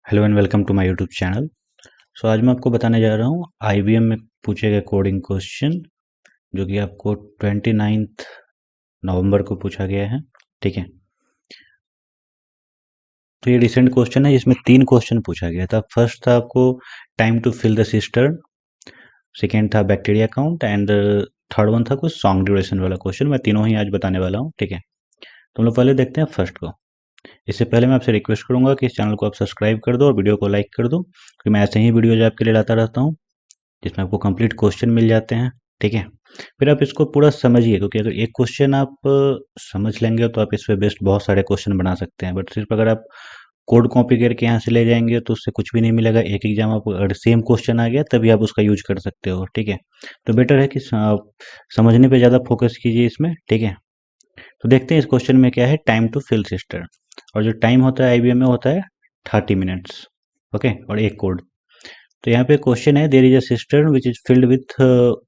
Hello and welcome to my YouTube channel. So आज मैं आपको बताने जा रहा हूँ आईबीएम में पूछे गए कोडिंग क्वेश्चन जो कि आपको 29 नवंबर को पूछा गया है। ठीक है, तो ये रिसेंट क्वेश्चन है जिसमें 3 क्वेश्चन पूछा गया था। फर्स्ट था आपको time to fill the cistern, second था bacteria count and third one था कुछ सॉन्ग ड्यूरेशन वाला क्वेश्चन। मैं तीनों ही आज बताने वाला हूँ। ठीक है, तो हम लोग पहले देखते हैं फर्स्ट को। इससे पहले मैं आपसे रिक्वेस्ट करूंगा कि इस चैनल को आप सब्सक्राइब कर दो और वीडियो को लाइक कर दो, क्योंकि मैं ऐसे ही वीडियोज आपके लिए लाता रहता हूँ जिसमें आपको कंप्लीट क्वेश्चन मिल जाते हैं। ठीक है, फिर आप इसको पूरा समझिए, क्योंकि अगर एक क्वेश्चन आप समझ लेंगे तो आप इस पे बेस्ट बहुत सारे क्वेश्चन बना सकते हैं। बट सिर्फ अगर आप कोड कॉपी करके यहाँ से ले जाएंगे तो उससे कुछ भी नहीं मिलेगा। एक एग्जाम आप अगर सेम क्वेश्चन आ गया तभी आप उसका यूज कर सकते हो। ठीक है, तो बेटर है कि आप समझने पे ज़्यादा फोकस कीजिए इसमें। ठीक है, तो देखते हैं इस क्वेश्चन में क्या है। टाइम टू फिल सिस्टम, और जो टाइम होता है आईबीएम में होता है 30 मिनट्स। ओके, और एक कोड। तो यहाँ पे क्वेश्चन है, there is a cistern which is filled with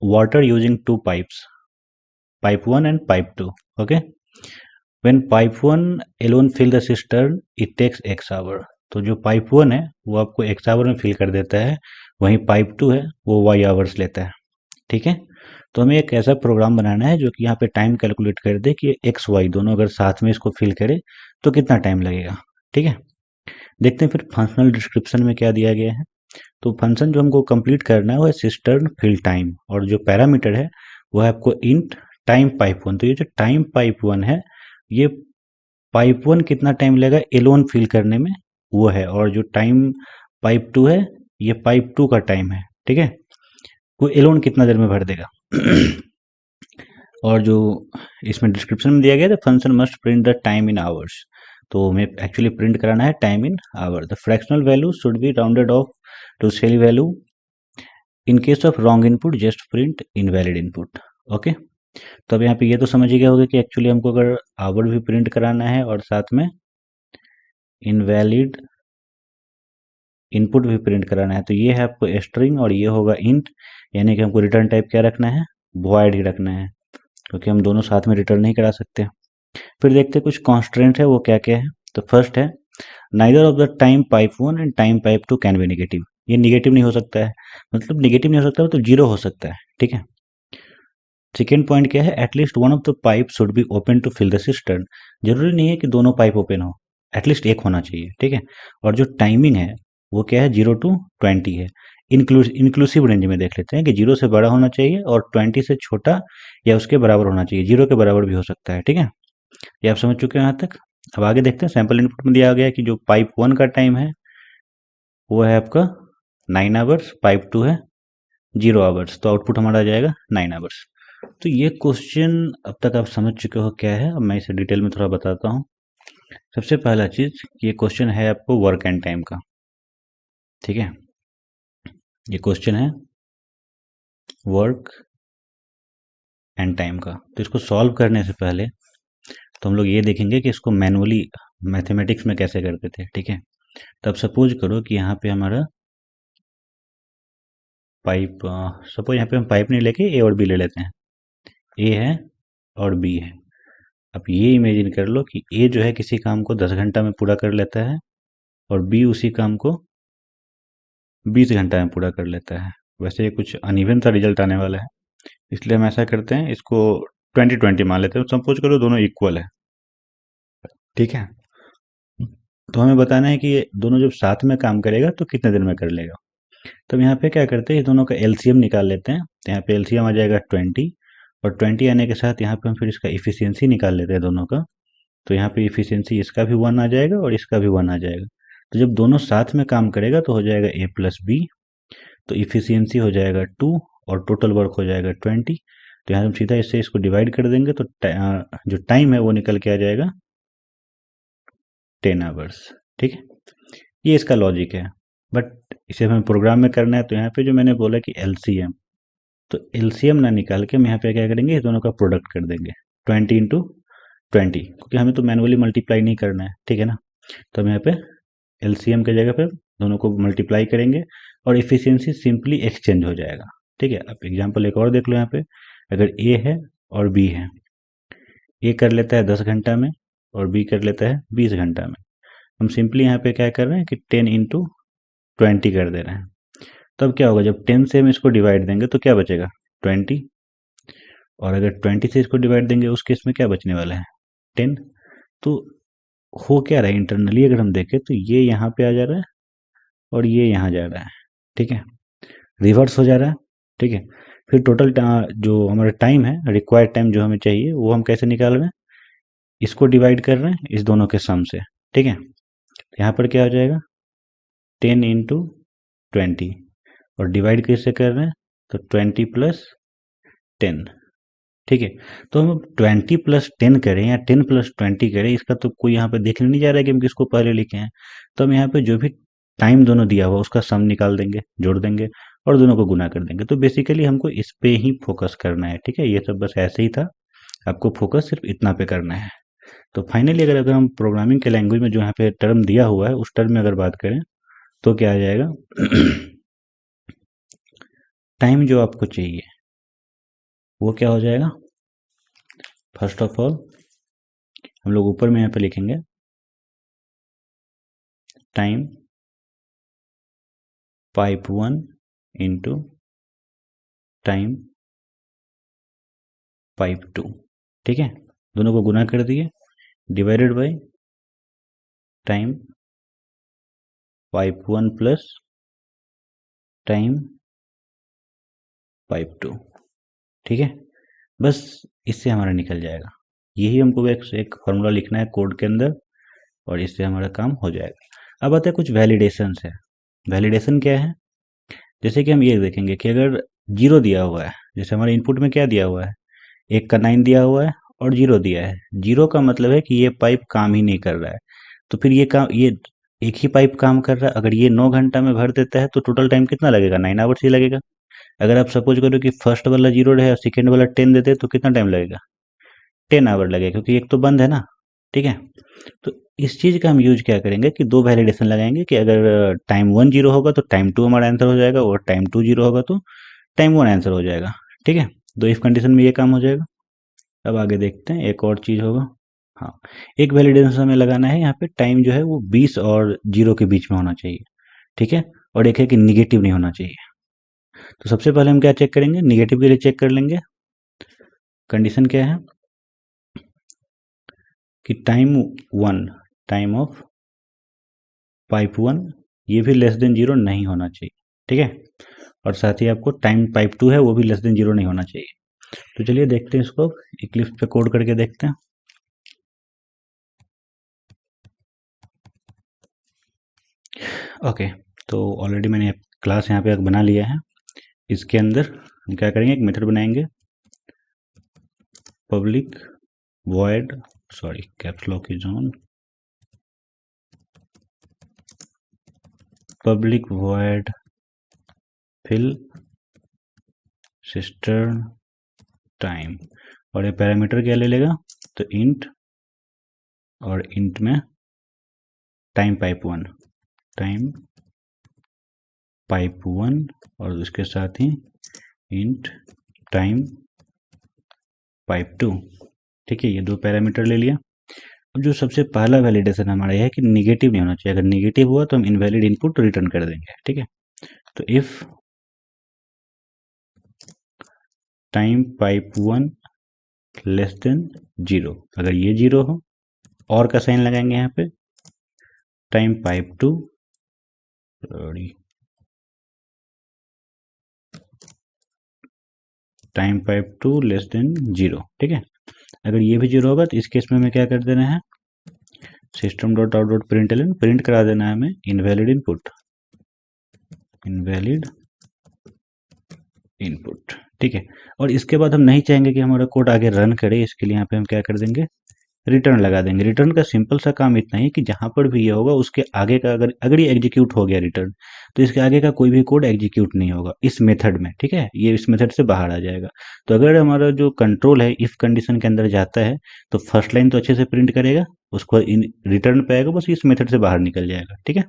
water using 2 pipes, pipe 1 and pipe 2। Okay, when pipe 1 alone fill the cistern it takes x hour. तो जो पाइप 1 है वो आपको एक्स आवर में फिल कर देता है, वहीं पाइप 2 है वो वाई आवर्स लेता है। ठीक है, तो हमें एक ऐसा प्रोग्राम बनाना है जो कि यहाँ पे टाइम कैलकुलेट कर दे कि एक्स वाई दोनों अगर साथ में इसको फिल करे तो कितना टाइम लगेगा। ठीक है, देखते हैं फिर फंक्शनल डिस्क्रिप्शन में क्या दिया गया है। तो फंक्शन जो हमको कंप्लीट करना है वो है सिस्टर्न फिल टाइम, और जो पैरामीटर है वो है आपको इंट टाइम पाइप 1। तो ये जो टाइम पाइप 1 है, ये पाइप 1 कितना टाइम लेगा एलोन फिल करने में वो है, और जो टाइम पाइप 2 है ये पाइप 2 का टाइम है। ठीक है, वो एलोन कितना देर में भर देगा। और जो इसमें डिस्क्रिप्शन में दिया गया है, function must print the time in hours. तो हमें एक्चुअली प्रिंट कराना है time in hour. The fractional value should be rounded off to ceil value. In case of wrong input just print invalid input. Okay, तो अब यहाँ पे ये तो समझ ही गया होगा कि एक्चुअली हमको अगर आवर भी प्रिंट कराना है और साथ में इनवैलिड इनपुट भी प्रिंट कराना है, तो ये है आपको स्ट्रिंग और ये होगा इंट। यानी कि हमको रिटर्न टाइप क्या रखना है, वॉइड ही रखना है, क्योंकि हम दोनों साथ में रिटर्न नहीं करा सकते। फिर देखते हैं कुछ कॉन्स्टेंट है वो क्या क्या है। तो फर्स्ट है, neither of the time pipe 1 and time pipe 2 can be negative. ये निगेटिव नहीं हो सकता है, मतलब निगेटिव नहीं हो सकता, मतलब जीरो हो सकता है। ठीक है, सेकेंड पॉइंट क्या है, at least one of the pipe should be open to fill the cistern. जरूरी नहीं है कि दोनों पाइप ओपन हो, एटलीस्ट एक होना चाहिए। ठीक है, और जो टाइमिंग है वो क्या है, 0 to 20 है। इंक्लूसिव रेंज में देख लेते हैं कि 0 से बड़ा होना चाहिए और 20 से छोटा या उसके बराबर होना चाहिए। 0 के बराबर भी हो सकता है। ठीक है, ये आप समझ चुके हैं यहाँ तक। अब आगे देखते हैं। सैंपल इनपुट में दिया गया है कि जो पाइप 1 का टाइम है वो है आपका 9 आवर्स, पाइप 2 है 0 आवर्स, तो आउटपुट हमारा आ जाएगा 9 आवर्स। तो ये क्वेश्चन अब तक आप समझ चुके हो क्या है। अब मैं इसे डिटेल में थोड़ा बताता हूँ। सबसे पहला चीज, ये क्वेश्चन है आपको वर्क एंड टाइम का। ठीक है, ये क्वेश्चन है वर्क एंड टाइम का। तो इसको सॉल्व करने से पहले तो हम लोग ये देखेंगे कि इसको मैनुअली मैथमेटिक्स में कैसे करते थे। ठीक है, तो अब सपोज करो कि यहाँ पे हमारा पाइप, सपोज यहाँ पे हम पाइप नहीं लेके ए और बी ले लेते हैं। ए है और बी है। अब ये इमेजिन कर लो कि ए जो है किसी काम को 10 घंटा में पूरा कर लेता है और बी उसी काम को 20 घंटा में पूरा कर लेता है। वैसे ये कुछ अनइवन सा रिजल्ट आने वाला है, इसलिए हम ऐसा करते हैं, इसको 20-20 मान लेते हैं। सपोज करो दोनों इक्वल है। ठीक है, तो हमें बताना है कि ये दोनों जब साथ में काम करेगा तो कितने देर में कर लेगा। तो हम यहाँ पे क्या करते हैं, ये दोनों का एलसीएम निकाल लेते हैं। तो यहाँ पे एलसीएम आ जाएगा 20, और 20 आने के साथ यहाँ पे हम फिर इसका इफिशियंसी निकाल लेते हैं दोनों का। तो यहाँ पे इफिशियंसी इसका भी 1 आ जाएगा और इसका भी 1 आ जाएगा। तो जब दोनों साथ में काम करेगा तो हो जाएगा ए प्लस बी। तो इफिशियंसी हो जाएगा 2 और टोटल वर्क हो जाएगा 20। तो यहाँ हम सीधा इससे इसको डिवाइड कर देंगे तो जो टाइम है वो निकल के आ जाएगा 10 आवर्स। ठीक है, ये इसका लॉजिक है। बट इसे हमें प्रोग्राम में करना है, तो यहाँ पे जो मैंने बोला कि एलसीएम, तो एलसीएम ना निकाल के हम यहाँ पे क्या करेंगे, इस दोनों का प्रोडक्ट कर देंगे 20 × 20, क्योंकि हमें तो मैनुअली मल्टीप्लाई नहीं करना है। ठीक है ना, तो हम यहाँ पे एलसीएम की जगह पे दोनों को मल्टीप्लाई करेंगे और इफिशियंसी सिंपली एक्सचेंज हो जाएगा। ठीक है, अब एग्जांपल एक और देख लो। यहाँ पे अगर ए है और बी है, ए कर लेता है 10 घंटा में और बी कर लेता है 20 घंटा में, हम सिंपली यहाँ पे क्या कर रहे हैं कि 10 × 20 कर दे रहे हैं। तब क्या होगा, जब 10 से हम इसको डिवाइड देंगे तो क्या बचेगा 20, और अगर 20 से इसको डिवाइड देंगे उस केस में क्या बचने वाला है 10। तो हो क्या रहा है इंटरनली अगर हम देखें तो ये यहाँ पे आ जा रहा है और ये यहाँ जा रहा है, ठीक है, रिवर्स हो जा रहा है, ठीक है। फिर टोटल जो हमारा टाइम है, रिक्वायर्ड टाइम जो हमें चाहिए, वो हम कैसे निकाल रहे हैं, इसको डिवाइड कर रहे हैं इस दोनों के सम से, ठीक है। यहाँ पर क्या हो जाएगा 10 × 20, और डिवाइड कैसे कर रहे हैं तो 20 + 10, ठीक है। तो हम 20 + 10 करें या 10 + 20 करें, इसका तो कोई यहाँ पे देखने नहीं जा रहा है कि हम किसको पहले लिखे हैं। तो हम यहाँ पे जो भी टाइम दोनों दिया हुआ उसका सम निकाल देंगे, जोड़ देंगे और दोनों को गुना कर देंगे। तो बेसिकली हमको इस पे ही फोकस करना है, ठीक है। ये सब बस ऐसे ही था, आपको फोकस सिर्फ इतना पे करना है। तो फाइनली अगर हम प्रोग्रामिंग के लैंग्वेज में जो यहाँ पे टर्म दिया हुआ है उस टर्म में अगर बात करें तो क्या आ जाएगा टाइम जो आपको चाहिए वो क्या हो जाएगा, फर्स्ट ऑफ ऑल हम लोग ऊपर में यहाँ पे लिखेंगे time pipe 1 into time pipe 2, ठीक है। दोनों को गुना कर दिए, divided by time pipe 1 plus time pipe 2, ठीक है। बस इससे हमारा निकल जाएगा। यही हमको एक फॉर्मूला लिखना है कोड के अंदर और इससे हमारा काम हो जाएगा। अब आते हैं कुछ वैलिडेशन है। वैलिडेशन क्या है, जैसे कि हम ये देखेंगे कि अगर जीरो दिया हुआ है, जैसे हमारे इनपुट में क्या दिया हुआ है, 1 का 9 दिया हुआ है और जीरो दिया है। जीरो का मतलब है कि ये पाइप काम ही नहीं कर रहा है। तो फिर ये एक ही पाइप काम कर रहा है। अगर ये 9 घंटा में भर देता है तो टोटल टाइम कितना लगेगा, 9 आवर्स ही लगेगा। अगर आप सपोज करो कि फर्स्ट वाला जीरो रहे और सेकेंड वाला 10 देते तो कितना टाइम लगेगा, 10 आवर लगेगा, क्योंकि एक तो बंद है ना, ठीक है। तो इस चीज़ का हम यूज क्या करेंगे कि दो वैलिडेशन लगाएंगे कि अगर टाइम 1 जीरो होगा तो टाइम 2 हमारा आंसर हो जाएगा, और टाइम 2 जीरो होगा तो टाइम 1 आंसर हो जाएगा, ठीक है। दो इफ कंडीशन में ये काम हो जाएगा। अब आगे देखते हैं, एक और चीज़ होगा। हाँ, एक वैलिडेशन हमें लगाना है, यहाँ पे टाइम जो है वो 20 और जीरो के बीच में होना चाहिए, ठीक है। और एक है कि निगेटिव नहीं होना चाहिए। तो सबसे पहले हम क्या चेक करेंगे, निगेटिव के लिए चेक कर लेंगे। कंडीशन क्या है कि टाइम ऑफ पाइप 1 ये भी लेस देन जीरो नहीं होना चाहिए, ठीक है। और साथ ही आपको टाइम पाइप 2 है वो भी लेस देन जीरो नहीं होना चाहिए। तो चलिए देखते हैं इसको, इक्लिप्स पे कोड करके देखते हैं। ओके, तो ऑलरेडी मैंने क्लास यहाँ पे बना लिया है। इसके अंदर हम क्या करेंगे, एक मेथड बनाएंगे, public void, sorry caps lock is on, public void fill cistern time, और ये पैरामीटर क्या ले लेगा तो इंट, और इंट में टाइम पाइप 1 और उसके साथ ही इंट टाइम पाइप 2, ठीक है। ये दो पैरामीटर ले लिया। अब जो सबसे पहला वैलिडेशन हमारा यह है कि निगेटिव नहीं होना चाहिए। अगर निगेटिव हुआ तो हम इनवैलिड इनपुट रिटर्न कर देंगे, ठीक है। तो if time pipe 1 less than zero, अगर ये जीरो हो, और का साइन लगाएंगे यहाँ पे, time pipe 2 sorry time pipe 2 less than zero, ठीक है। अगर ये भी जीरो होगा तो इस केस में हमें क्या कर देना है, system dot out dot println print करा देना है हमें इनवैलिड इनपुट, ठीक है। और इसके बाद हम नहीं चाहेंगे कि हमारा कोड आगे रन करे, इसके लिए यहाँ पे हम क्या कर देंगे, रिटर्न लगा देंगे। रिटर्न का सिंपल सा काम इतना ही कि जहां पर भी ये होगा उसके आगे का अगर ये एग्जीक्यूट हो गया रिटर्न, तो इसके आगे का कोई भी कोड एग्जीक्यूट नहीं होगा इस मेथड में, ठीक है। ये इस मेथड से बाहर आ जाएगा। तो अगर हमारा जो कंट्रोल है इफ कंडीशन के अंदर जाता है तो फर्स्ट लाइन तो अच्छे से प्रिंट करेगा, उसको रिटर्न पे आएगा, बस इस मेथड से बाहर निकल जाएगा, ठीक है।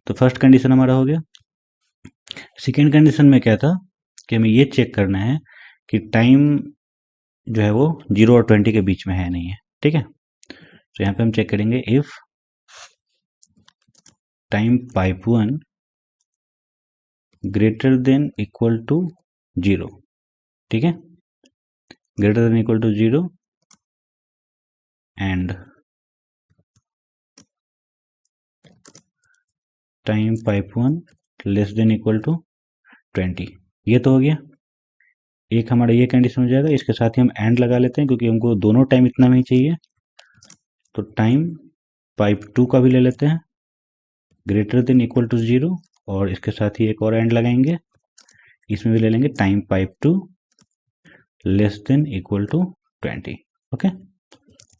तो फर्स्ट कंडीशन हमारा हो गया। सेकेंड कंडीशन में क्या था कि हमें ये चेक करना है कि टाइम जो है वो 0 और 20 के बीच में है नहीं है, ठीक है। तो यहाँ पे हम चेक करेंगे if time pipe 1 greater than equal to 0, ठीक है, greater than equal to 0 and time pipe 1 less than equal to 20। ये तो हो गया, एक हमारा ये कंडीशन हो जाएगा। इसके साथ ही हम एंड लगा लेते हैं क्योंकि हमको दोनों टाइम इतना में ही चाहिए। तो टाइम पाइप 2 का भी ले लेते हैं, ग्रेटर देन इक्वल टू 0, और इसके साथ ही एक और एंड लगाएंगे, इसमें भी ले लेंगे time pipe 2 less than equal to 20। Okay,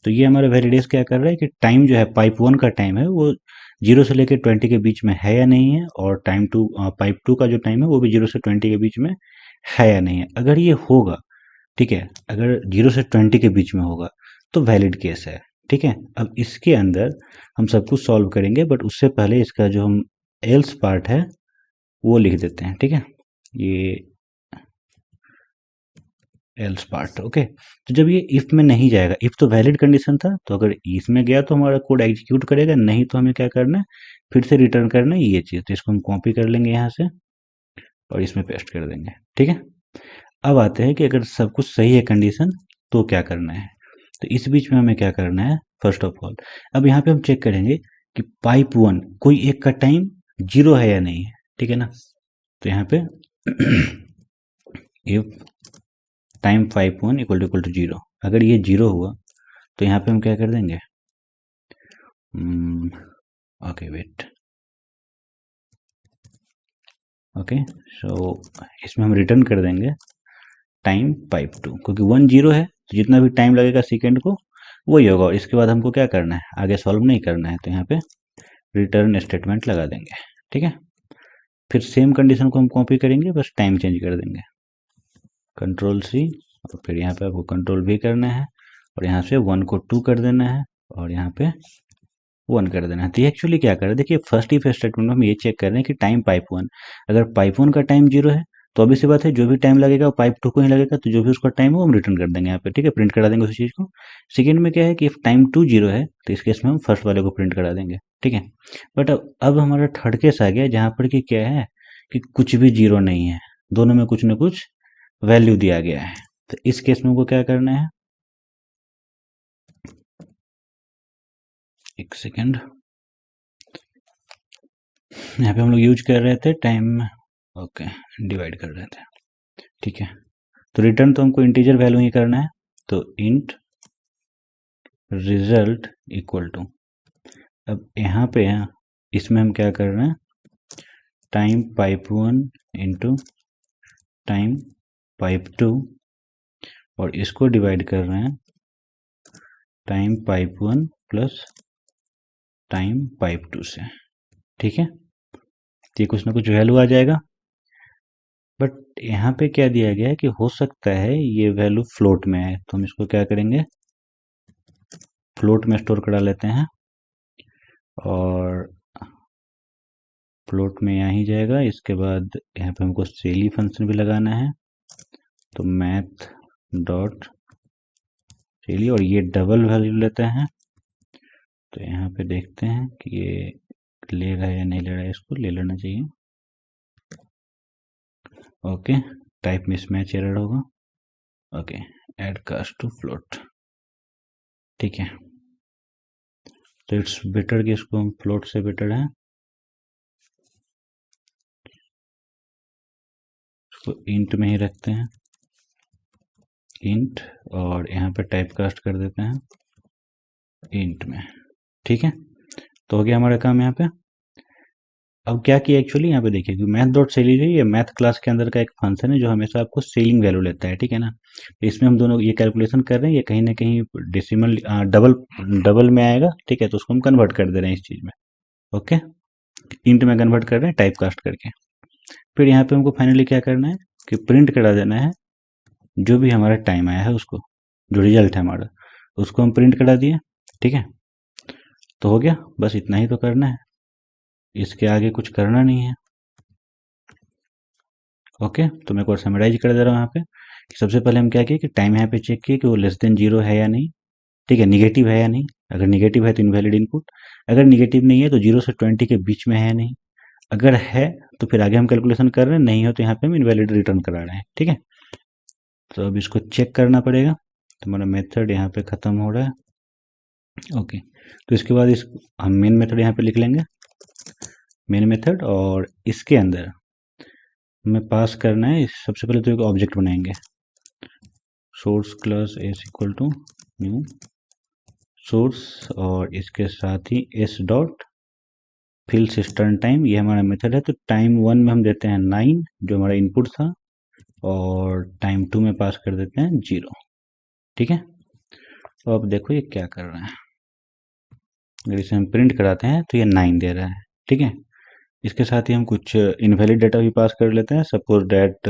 तो ये हमारा वेरी क्या कर रहा है कि टाइम जो है पाइप 1 का टाइम है वो 0 से लेकर 20 के बीच में है या नहीं है, और टाइम टू पाइप 2 का जो टाइम है वो भी 0 से 20 के बीच में है या नहीं है। अगर ये होगा, ठीक है, अगर 0 से 20 के बीच में होगा तो वैलिड केस है, ठीक है। अब इसके अंदर हम सब कुछ सॉल्व करेंगे, बट उससे पहले इसका जो हम एल्स पार्ट है वो लिख देते हैं, ठीक है, ये एल्स पार्ट। ओके, तो जब ये इफ में नहीं जाएगा, इफ तो वैलिड कंडीशन था, तो अगर इसमें गया तो हमारा कोड एग्जीक्यूट करेगा, नहीं तो हमें क्या करना है, फिर से रिटर्न करना है ये चीज़। तो इसको हम कॉपी कर लेंगे यहाँ से और इसमें पेस्ट कर देंगे, ठीक है। अब आते हैं कि अगर सब कुछ सही है कंडीशन तो क्या करना है। तो इस बीच में हमें क्या करना है, फर्स्ट ऑफ ऑल अब यहाँ पे हम चेक करेंगे कि पाइप 1 कोई एक का टाइम 0 है या नहीं है, ठीक है ना। तो यहाँ पे if time pipe 1 equal to 0, अगर ये 0 हुआ तो यहाँ पे हम क्या कर देंगे, ओके वेट, ओके, सो इसमें हम रिटर्न कर देंगे टाइम पाइप 2, क्योंकि 1 0 है तो जितना भी टाइम लगेगा सेकेंड को वही होगा, और इसके बाद हमको क्या करना है, आगे सॉल्व नहीं करना है, तो यहाँ पे रिटर्न स्टेटमेंट लगा देंगे, ठीक है। फिर सेम कंडीशन को हम कॉपी करेंगे, बस टाइम चेंज कर देंगे, कंट्रोल सी, और फिर यहाँ पे आपको कंट्रोल भी करना है, और यहाँ से 1 को 2 कर देना है, और यहाँ पे 1 कर देना है। तो ये एक्चुअली क्या कर रहा है, देखिए फर्स्ट इफ स्टेटमेंट में हम ये चेक कर रहे हैं कि टाइम पाइप 1, अगर पाइप 1 का टाइम 0 है तो अभी सी बात है जो भी टाइम लगेगा वो पाइप 2 को ही लगेगा, तो जो भी उसका टाइम है वो हम रिटर्न कर देंगे यहाँ पे, ठीक है, प्रिंट करा देंगे उस चीज़ को। सेकेंड में क्या है कि इफ टाइम 2 0 है तो इस केस में हम फर्स्ट वाले को प्रिंट करा देंगे, ठीक है। बट अब हमारा थर्ड केस आ गया जहाँ पर कि क्या है कि कुछ भी 0 नहीं है, दोनों में कुछ ना कुछ वैल्यू दिया गया है। तो इस केस में हमको क्या करना है, एक सेकेंड, यहाँ पे हम लोग यूज कर रहे थे टाइम, ओके, डिवाइड कर रहे थे, ठीक है। तो रिटर्न तो हमको इंटीजर वैल्यू ही करना है, तो इंट रिजल्ट इक्वल टू, अब यहाँ पे इसमें हम क्या कर रहे हैं, time pipe 1 into time pipe 2, और इसको डिवाइड कर रहे हैं time pipe 1 plus time pipe 2 से, ठीक है। तो ये कुछ ना कुछ वैल्यू आ जाएगा, बट यहाँ पे क्या दिया गया है कि हो सकता है ये वैल्यू फ्लोट में है, तो हम इसको क्या करेंगे, फ्लोट में स्टोर करा लेते हैं, और फ्लोट में यहाँ ही जाएगा। इसके बाद यहाँ पे हमको सेली फंक्शन भी लगाना है, तो मैथ डॉट सेली, और ये डबल वैल्यू लेते हैं, तो यहाँ पे देखते हैं कि ये ले रहा है या नहीं ले रहा है, इसको ले लेना चाहिए। ओके, टाइप मिसमैच एरर होगा, okay, add cast to float, ठीक है। तो इट्स बेटर कि इसको हम फ्लोट से बेटर है, इसको इंट में ही रखते हैं, इंट, और यहाँ पे टाइप कास्ट कर देते हैं इंट में, ठीक है। तो हो गया हमारा काम यहाँ पे। अब क्या किया एक्चुअली, यहाँ पे देखिए कि मैथ डॉट सेली जो है ये मैथ क्लास के अंदर का एक फंक्शन है जो हमेशा आपको सेलिंग वैल्यू लेता है, ठीक है ना। तो इसमें हम दोनों ये कैलकुलेशन कर रहे हैं, ये कहीं ना कहीं डेसिमल डबल डबल में आएगा, ठीक है, तो उसको हम कन्वर्ट कर दे रहे हैं इस चीज़ में, ओके, इंट में कन्वर्ट कर रहे हैं टाइप कास्ट करके। फिर यहाँ पे हमको फाइनली क्या करना है कि प्रिंट करा देना है जो भी हमारा टाइम आया है उसको, जो रिजल्ट है हमारा उसको हम प्रिंट करा दिए, ठीक है। तो हो गया, बस इतना ही तो करना है, इसके आगे कुछ करना नहीं है। ओके, तो मैं एक और समराइज कर दे रहा हूँ यहाँ पे कि सबसे पहले हम क्या किए कि टाइम यहाँ पे चेक किए कि वो लेस देन 0 है या नहीं, ठीक है, निगेटिव है या नहीं। अगर निगेटिव है तो इनवैलिड इनपुट, अगर निगेटिव नहीं है तो 0 से 20 के बीच में है या नहीं, अगर है तो फिर आगे हम कैलकुलेशन कर रहे हैं, नहीं हो तो यहाँ पे हम इनवैलिड रिटर्न करा रहे हैं। ठीक है, तो अब इसको चेक करना पड़ेगा। तो हमारा मेथड यहाँ पे ख़त्म हो रहा है। ओके, तो इसके बाद इस हम मेन मेथड यहाँ पे लिख लेंगे, मेन मेथड, और इसके अंदर हमें पास करना है, सबसे पहले तो एक ऑब्जेक्ट बनाएंगे, source class S equal to new source, और इसके साथ ही S dot fill cistern time, ये हमारा मेथड है। तो टाइम 1 में हम देते हैं 9 जो हमारा इनपुट था, और टाइम 2 में पास कर देते हैं 0। ठीक है, तो अब देखो ये क्या कर रहा है, अगर इसे हम प्रिंट कराते हैं तो ये 9 दे रहा है। ठीक है, इसके साथ ही हम कुछ इनवैलिड डाटा भी पास कर लेते हैं। सपोज डैट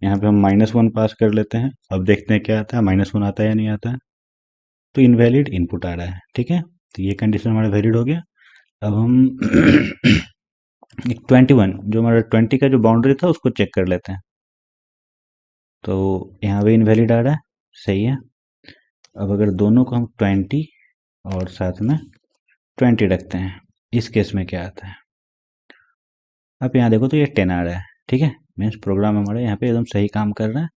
यहाँ पे हम -1 पास कर लेते हैं। अब देखते हैं क्या आता है, -1 आता है या नहीं आता है। तो इनवैलिड इनपुट आ रहा है। ठीक है, तो ये कंडीशन हमारा वैलिड हो गया। अब हम 21 जो हमारा 20 का जो बाउंड्री था उसको चेक कर लेते हैं। तो यहाँ पे इनवैलिड आ रहा है, सही है। अब अगर दोनों को हम 20 और साथ में 20 रखते हैं, इस केस में क्या आता है, अब यहाँ देखो तो ये 10 आ रहा है। ठीक है, मीन्स प्रोग्राम हमारा यहाँ पे एकदम सही काम कर रहा है।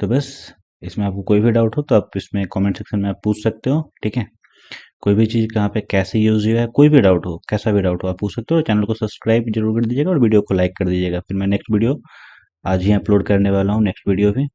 तो बस इसमें आपको कोई भी डाउट हो तो आप इसमें कमेंट सेक्शन में आप पूछ सकते हो। ठीक है, कोई भी चीज़ कहाँ पे कैसे यूज हुआ है, कोई भी डाउट हो, कैसा भी डाउट हो, आप पूछ सकते हो। चैनल को सब्सक्राइब जरूर कर दीजिएगा और वीडियो को लाइक कर दीजिएगा। फिर मैं नेक्स्ट वीडियो आज ही अपलोड करने वाला हूँ, नेक्स्ट वीडियो भी।